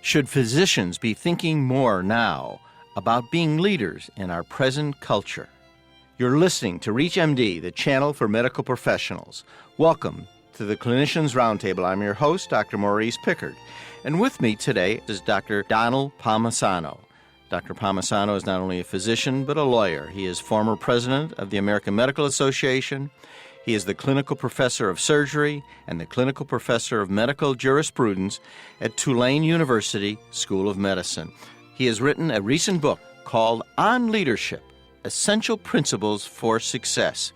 Should physicians be thinking more now about being leaders in our present culture? You're listening to ReachMD, the channel for medical professionals. Welcome to the Clinicians Roundtable. I'm your host, Dr. Maurice Pickard. And with me today is Dr. Donald Palmisano. Dr. Palmisano is not only a physician, but a lawyer. He is former president of the American Medical Association. He is the clinical professor of surgery and the clinical professor of medical jurisprudence at Tulane University School of Medicine. He has written a recent book called On Leadership, Essential Principles for Success.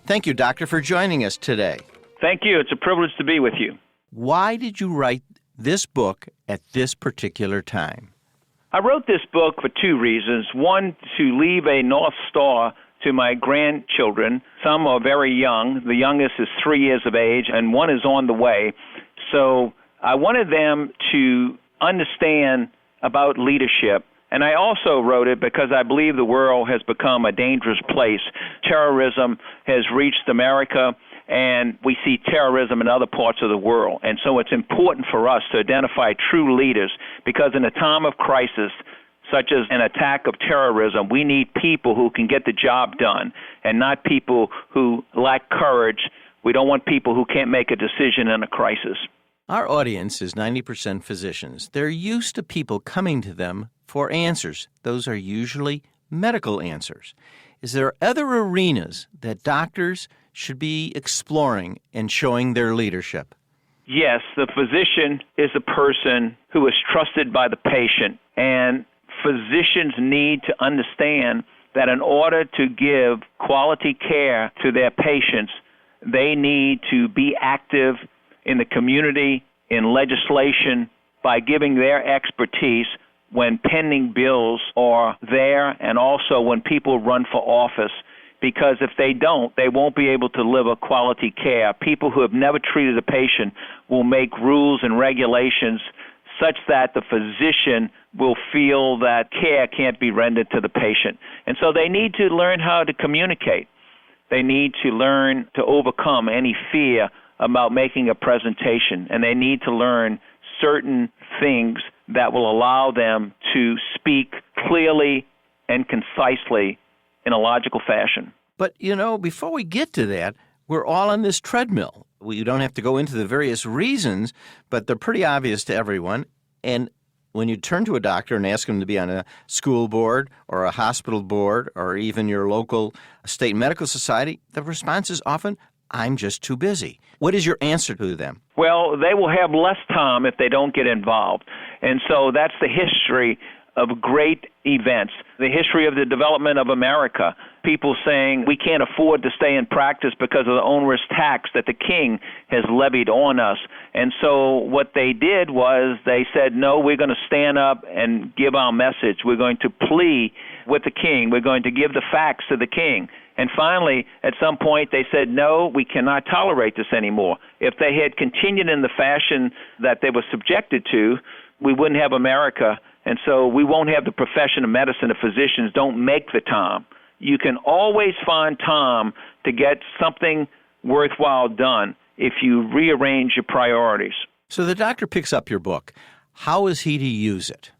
Thank you, Doctor, for joining us today. Thank you. It's a privilege to be with you. Why did you write this book at this particular time? I wrote this book for two reasons. One, to leave a North Star to my grandchildren. Some are very young. The youngest is 3 years of age, and one is on the way. So I wanted them to understand about leadership. And I also wrote it because I believe the world has become a dangerous place. Terrorism has reached America, and we see terrorism in other parts of the world. And so it's important for us to identify true leaders, because in a time of crisis, such as an attack of terrorism, we need people who can get the job done and not people who lack courage. We don't want people who can't make a decision in a crisis. Our audience is 90% physicians. They're used to people coming to them for answers. Those are usually medical answers. Is there other arenas that doctors should be exploring and showing their leadership? Yes, the physician is a person who is trusted by the patient, and physicians need to understand that in order to give quality care to their patients, they need to be active in the community, in legislation, by giving their expertise when pending bills are there, and also when people run for office. Because if they don't, they won't be able to live a quality care. People who have never treated a patient will make rules and regulations such that the physician will feel that care can't be rendered to the patient. And so they need to learn how to communicate. They need to learn to overcome any fear about making a presentation, and they need to learn certain things that will allow them to speak clearly and concisely in a logical fashion. But, before we get to that, we're all on this treadmill. We don't have to go into the various reasons, but they're pretty obvious to everyone. And when you turn to a doctor and ask them to be on a school board or a hospital board or even your local state medical society, the response is often, I'm just too busy. What is your answer to them? Well, they will have less time if they don't get involved. And so that's the history of great events, the history of the development of America. People saying we can't afford to stay in practice because of the onerous tax that the king has levied on us. And so what they did was they said, no, we're going to stand up and give our message. We're going to plea with the king. We're going to give the facts to the king. And finally, at some point, they said, no, we cannot tolerate this anymore. If they had continued in the fashion that they were subjected to, we wouldn't have America. And so we won't have the profession of medicine if physicians don't make the time. You can always find time to get something worthwhile done if you rearrange your priorities. So the doctor picks up your book. How is he to use it?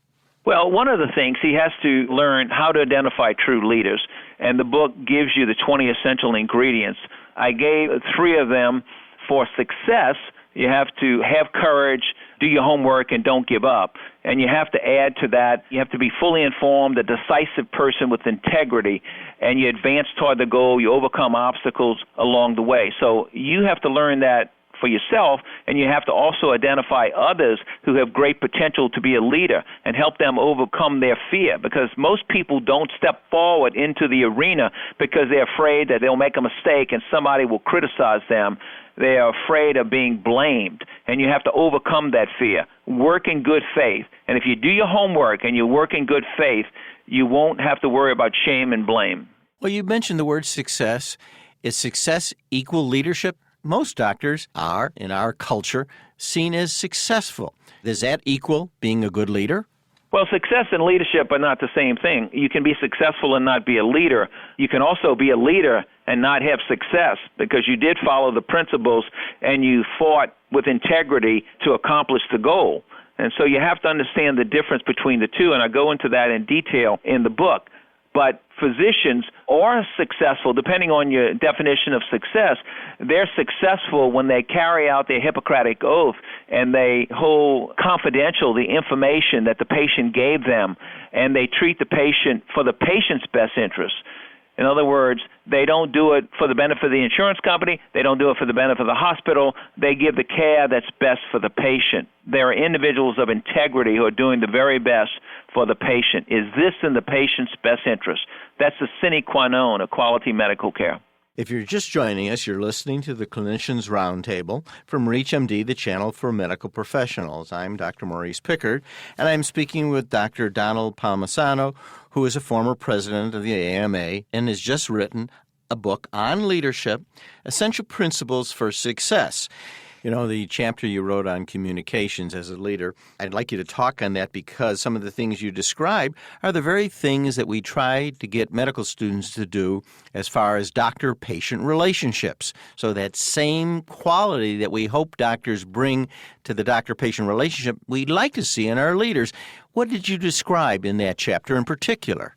Well, one of the things, he has to learn how to identify true leaders, and the book gives you the 20 essential ingredients. I gave 3 of them. For success, you have to have courage, do your homework, and don't give up. And you have to add to that, you have to be fully informed, a decisive person with integrity, and you advance toward the goal, you overcome obstacles along the way. So you have to learn that for yourself, and you have to also identify others who have great potential to be a leader and help them overcome their fear, because most people don't step forward into the arena because they're afraid that they'll make a mistake and somebody will criticize them. They are afraid of being blamed, and you have to overcome that fear. Work in good faith, and if you do your homework and you work in good faith, you won't have to worry about shame and blame. Well, you mentioned the word success. Is success equal leadership? Most doctors are, in our culture, seen as successful. Does that equal being a good leader? Well, success and leadership are not the same thing. You can be successful and not be a leader. You can also be a leader and not have success because you did follow the principles and you fought with integrity to accomplish the goal. And so you have to understand the difference between the two, and I go into that in detail in the book. But physicians are successful, depending on your definition of success. They're successful when they carry out their Hippocratic oath and they hold confidential the information that the patient gave them, and they treat the patient for the patient's best interest. In other words, they don't do it for the benefit of the insurance company. They don't do it for the benefit of the hospital. They give the care that's best for the patient. They are individuals of integrity who are doing the very best for the patient. Is this in the patient's best interest? That's the sine qua non of quality medical care. If you're just joining us, you're listening to the Clinicians Roundtable from ReachMD, the channel for medical professionals. I'm Dr. Maurice Pickard, and I'm speaking with Dr. Donald Palmisano, who is a former president of the AMA and has just written a book on leadership, Essential Principles for Success. You know, the chapter you wrote on communications as a leader, I'd like you to talk on that because some of the things you describe are the very things that we try to get medical students to do as far as doctor-patient relationships. So that same quality that we hope doctors bring to the doctor-patient relationship, we'd like to see in our leaders. What did you describe in that chapter in particular?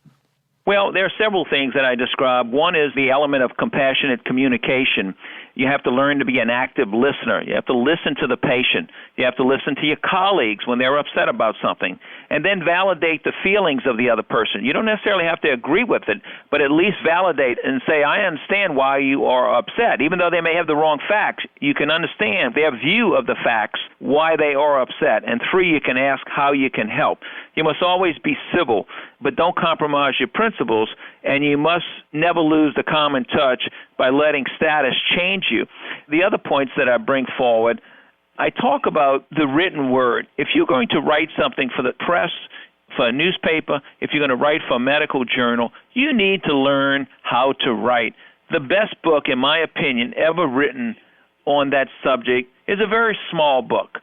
Well, there are several things that I describe. One is the element of compassionate communication. You have to learn to be an active listener. You have to listen to the patient. You have to listen to your colleagues when they're upset about something, and then validate the feelings of the other person. You don't necessarily have to agree with it, but at least validate and say, I understand why you are upset. Even though they may have the wrong facts, you can understand their view of the facts, why they are upset. And three, you can ask how you can help. You must always be civil, but don't compromise your principles, and you must never lose the common touch by letting status change you. The other points that I bring forward, I talk about the written word. If you're going to write something for the press, for a newspaper, if you're going to write for a medical journal, you need to learn how to write. The best book, in my opinion, ever written on that subject is a very small book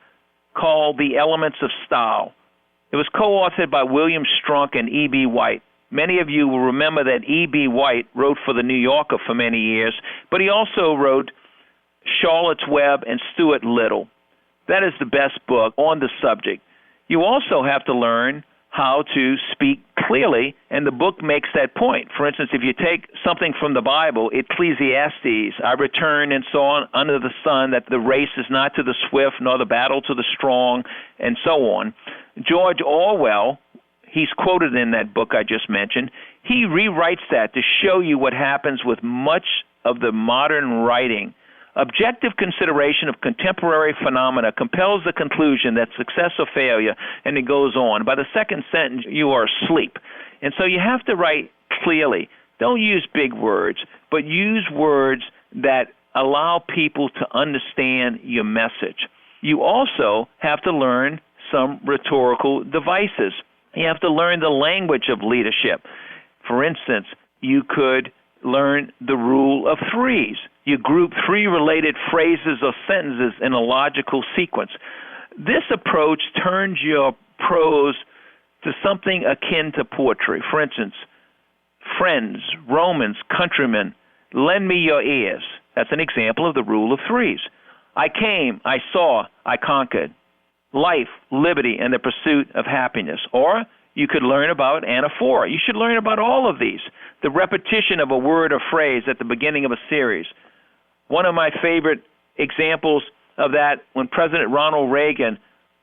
called The Elements of Style. It was co-authored by William Strunk and E.B. White. Many of you will remember that E.B. White wrote for The New Yorker for many years, but he also wrote Charlotte's Web and Stuart Little. That is the best book on the subject. You also have to learn how to speak clearly, and the book makes that point. For instance, if you take something from the Bible, Ecclesiastes, I return and saw under the sun that the race is not to the swift, nor the battle to the strong, and so on. George Orwell, he's quoted in that book I just mentioned, he rewrites that to show you what happens with much of the modern writing. Objective consideration of contemporary phenomena compels the conclusion that success or failure, and it goes on. By the second sentence, you are asleep. And so you have to write clearly. Don't use big words, but use words that allow people to understand your message. You also have to learn some rhetorical devices. You have to learn the language of leadership. For instance, you could learn the rule of threes. You group three related phrases or sentences in a logical sequence. This approach turns your prose to something akin to poetry. For instance, friends, Romans, countrymen, lend me your ears. That's an example of the rule of threes. I came, I saw, I conquered. Life, liberty, and the pursuit of happiness. Or you could learn about anaphora. You should learn about all of these. The repetition of a word or phrase at the beginning of a series. One of my favorite examples of that, when President Ronald Reagan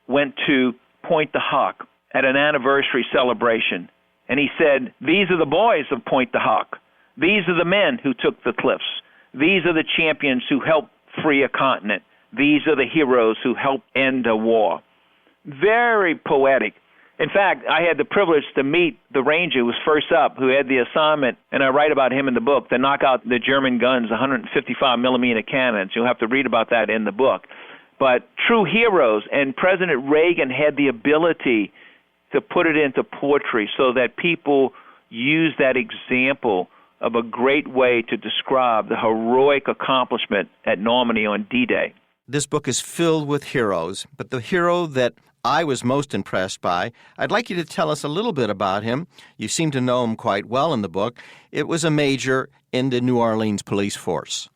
went to Pointe du Hoc at an anniversary celebration, and he said, these are the boys of Pointe du Hoc. These are the men who took the cliffs. These are the champions who helped free a continent. These are the heroes who helped end a war. Very poetic. In fact, I had the privilege to meet the ranger who was first up, who had the assignment, and I write about him in the book, to knock out the German guns, 155 millimeter cannons. You'll have to read about that in the book. But true heroes, and President Reagan had the ability to put it into poetry so that people use that example of a great way to describe the heroic accomplishment at Normandy on D-Day. This book is filled with heroes, but the hero that I was most impressed by, I'd like you to tell us a little bit about him. You seem to know him quite well in the book. It was a major in the New Orleans police force.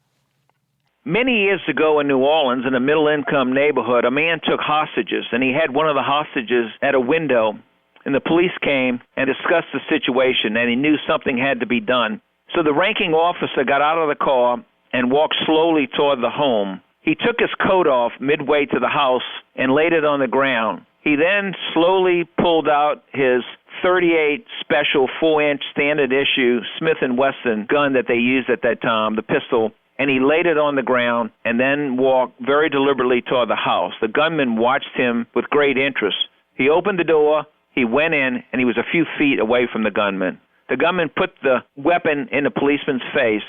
Many years ago in New Orleans, in a middle-income neighborhood, a man took hostages, and he had one of the hostages at a window, and the police came and discussed the situation, and he knew something had to be done. So the ranking officer got out of the car and walked slowly toward the home. He took his coat off midway to the house and laid it on the ground. He then slowly pulled out his .38 special 4-inch standard issue Smith & Wesson gun that they used at that time, the pistol, and he laid it on the ground and then walked very deliberately toward the house. The gunman watched him with great interest. He opened the door, he went in, and he was a few feet away from the gunman. The gunman put the weapon in the policeman's face,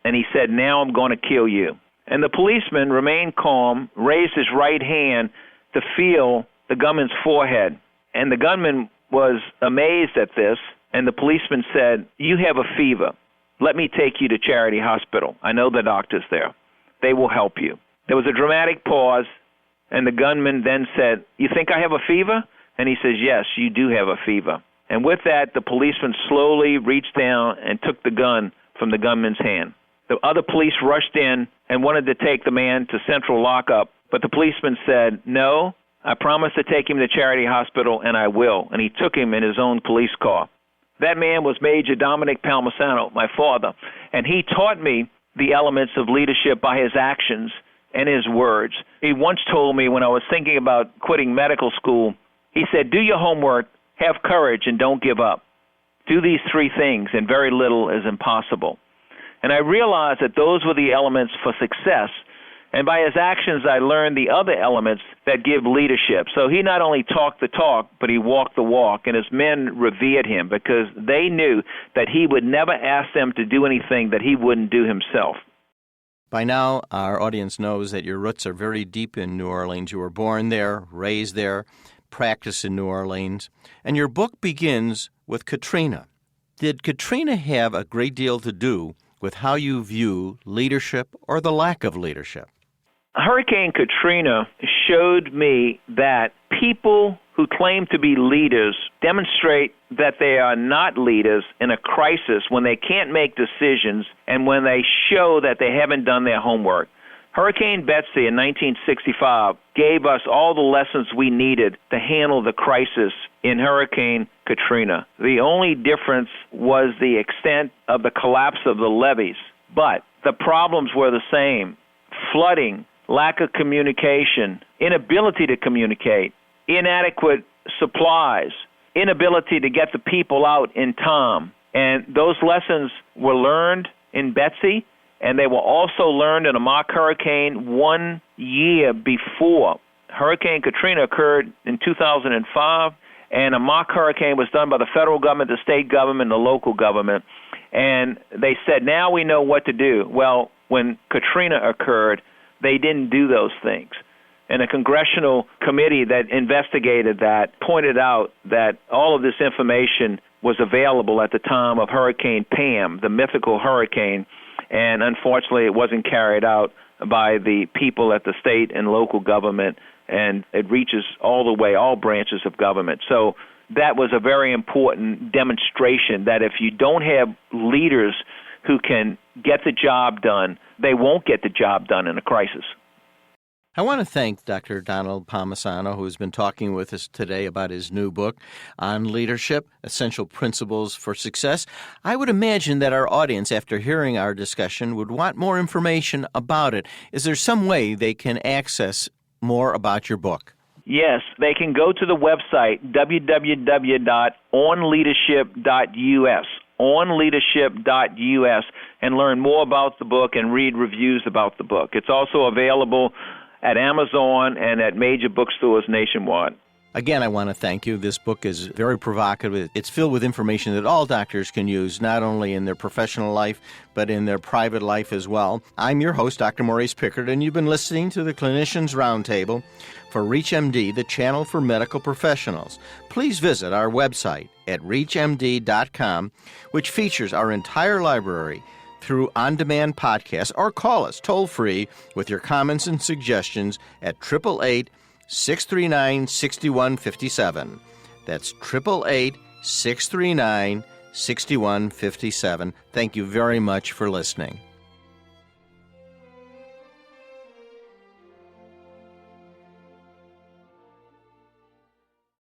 and he said, "Now I'm going to kill you." And the policeman remained calm, raised his right hand to feel the gunman's forehead. And the gunman was amazed at this, and the policeman said, "You have a fever. Let me take you to Charity Hospital. I know the doctors there. They will help you." There was a dramatic pause, and the gunman then said, "You think I have a fever?" And he says, "Yes, you do have a fever." And with that, the policeman slowly reached down and took the gun from the gunman's hand. The other police rushed in and wanted to take the man to central lockup, but the policeman said, "No, I promised to take him to Charity Hospital, and I will." And he took him in his own police car. That man was Major Dominic Palmisano, my father, and he taught me the elements of leadership by his actions and his words. He once told me when I was thinking about quitting medical school, he said, "Do your homework, have courage, and don't give up. Do these three things, and very little is impossible." And I realized that those were the elements for success. And by his actions, I learned the other elements that give leadership. So he not only talked the talk, but he walked the walk. And his men revered him because they knew that he would never ask them to do anything that he wouldn't do himself. By now, our audience knows that your roots are very deep in New Orleans. You were born there, raised there, practiced in New Orleans. And your book begins with Katrina. Did Katrina have a great deal to do with how you view leadership or the lack of leadership? Hurricane Katrina showed me that people who claim to be leaders demonstrate that they are not leaders in a crisis when they can't make decisions and when they show that they haven't done their homework. Hurricane Betsy in 1965 gave us all the lessons we needed to handle the crisis in Hurricane Katrina. The only difference was the extent of the collapse of the levees, but the problems were the same. Flooding, lack of communication, inability to communicate, inadequate supplies, inability to get the people out in time. And those lessons were learned in Betsy, and they were also learned in a mock hurricane 1 year before. Hurricane Katrina occurred in 2005, and a mock hurricane was done by the federal government, the state government, the local government. And they said, now we know what to do. Well, when Katrina occurred, they didn't do those things. And a congressional committee that investigated that pointed out that all of this information was available at the time of Hurricane Pam, the mythical hurricane, and unfortunately it wasn't carried out by the people at the state and local government, and it reaches all the way, all branches of government. So that was a very important demonstration that if you don't have leaders who can get the job done, they won't get the job done in a crisis. I want to thank Dr. Donald Palmisano, who has been talking with us today about his new book on leadership, Essential Principles for Success. I would imagine that our audience, after hearing our discussion, would want more information about it. Is there some way they can access more about your book? Yes, they can go to the website, www.onleadership.us, onleadership.us, and learn more about the book and read reviews about the book. It's also available at Amazon and at major bookstores nationwide. Again, I want to thank you. This book is very provocative. It's filled with information that all doctors can use, not only in their professional life, but in their private life as well. I'm your host, Dr. Maurice Pickard, and you've been listening to the Clinicians Roundtable for ReachMD, the channel for medical professionals. Please visit our website at reachmd.com, which features our entire library through on-demand podcasts, or call us toll-free with your comments and suggestions at 888-639-6157. That's 888-639-6157. Thank you very much for listening.